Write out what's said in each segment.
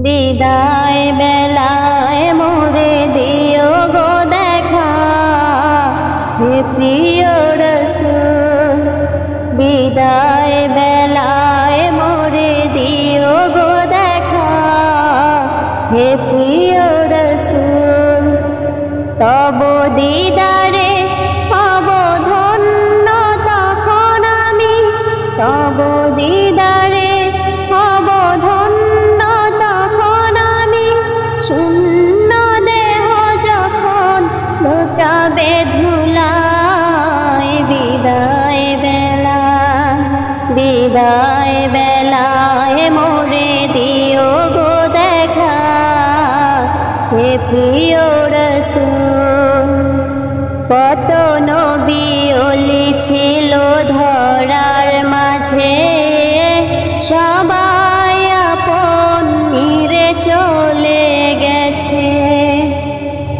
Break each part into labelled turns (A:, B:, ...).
A: বিদায় বেলায় মোরে দিও গো দেখা, হে প্রিয় রাসূল। বিদায় বেলায় মোরে দিও গো দেখা, হে প্রিয় রাসূল। তব দিদারে হব ধন্য তখন আমি, তব দিদারে হব ধন্য তখন আমি। শূন্য দেহ যখন লুটাবে ধুলায়, বিদায় বেলায়, বিদায় বেলায় মোরে দিও গো দেখা, হে প্রিয় রাসূল। কত নবী ওলি ছিল ধরার মাঝে, সবাই আপন নিরে চলে গেছে।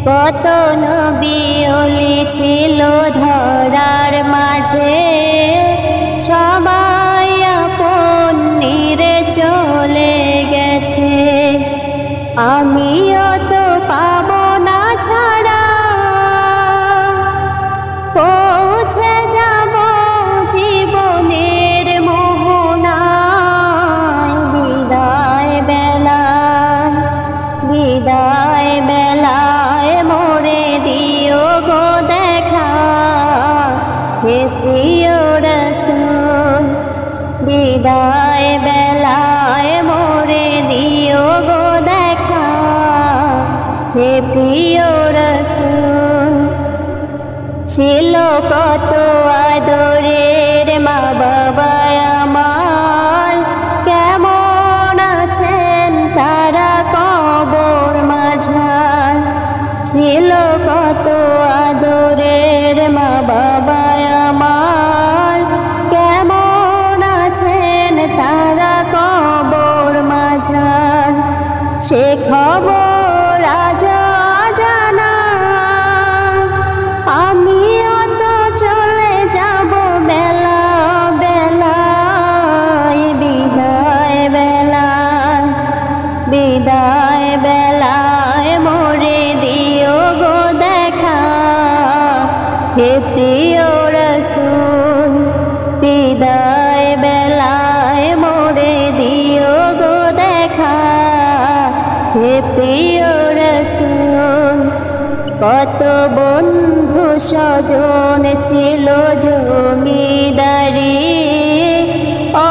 A: কত নবী ওলি ছিল ধরার মাঝে, সবাই আপন নিরে চলে গেছে। আমিও তো পাবো না ছাড়া, পৌঁছে যাব জীবনের মোহনায়। বিদায় বেলায়, বিদায় বেলায় মোরে দিও গো দেখা, হে প্রিয় রাসূল। বিদায় বেলায় মোরে দিও গো দেখা, হে প্রিয় রাসূল। ছিল কত আদরের মা বাবা আমার, কেমন আছেন তারা কবর মাঝার। ছিল কত আদরের মা বাবা আমার, কেমন আছেন তারা কবর মাঝার। সে খবর আজ জানা, আমিও তো চলে যাব বেলা বেলায়। বিদায় বেলায়, বিদায় বেলায় মোরে দিও গো দেখা, হে প্রিয় রাসূল। বিদায় বেলায় মোরে দিও গো দেখা, হে প্রিয় রাসূল। কত বন্ধু স্বজন ছিল জমিদারি,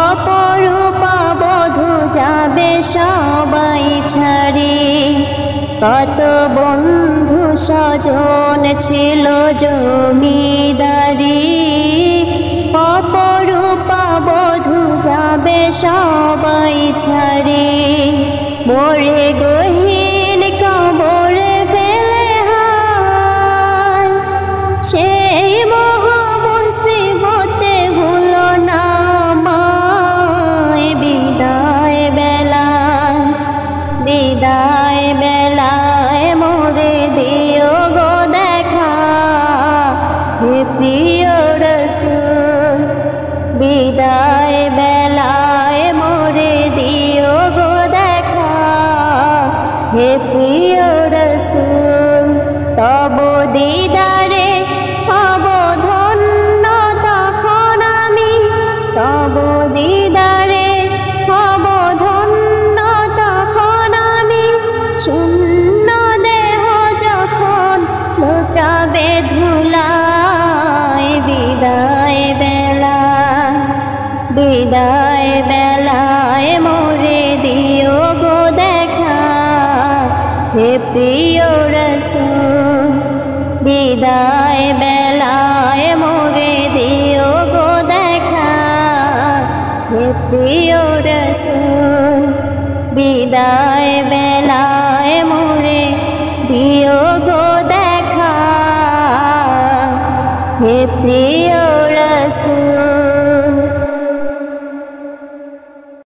A: অপরূপা বধূ যাবে সবাই ছাড়ি। কত বন্ধু স্বজন ছিল জমিদারি, অপরূপা বধূ যাবে সবাই ছাড়ি। মোরে গহীন কবরে ফেলে হায়, সেই মহা মুসিবতে ভুলো না আমায়। বিদায় বেলায়, বিদায় বেলায় মোরে দিও গো দেখা, হে প্রিয় রাসূল। বিদায় বেলায় মোরে দিও গো দেখা, হে প্রিয় রাসূল। তব দিদারে হব ধন্য তখন আমি, তব দিদারে হব ধন্য তখন আমি। শূন্য দেহ যখন লুটাবে ধুলায়, বিদায় বেলায়, বিদায় বেলায় মোরে দিও গো দেখা, হে প্রিয় রাসূল। বিদায় বেলায় মোরে দিও গো দেখা, হে প্রিয় রাসূল। বিদায় বেলায় মোরে দিও গো দেখা, হে প্রিয়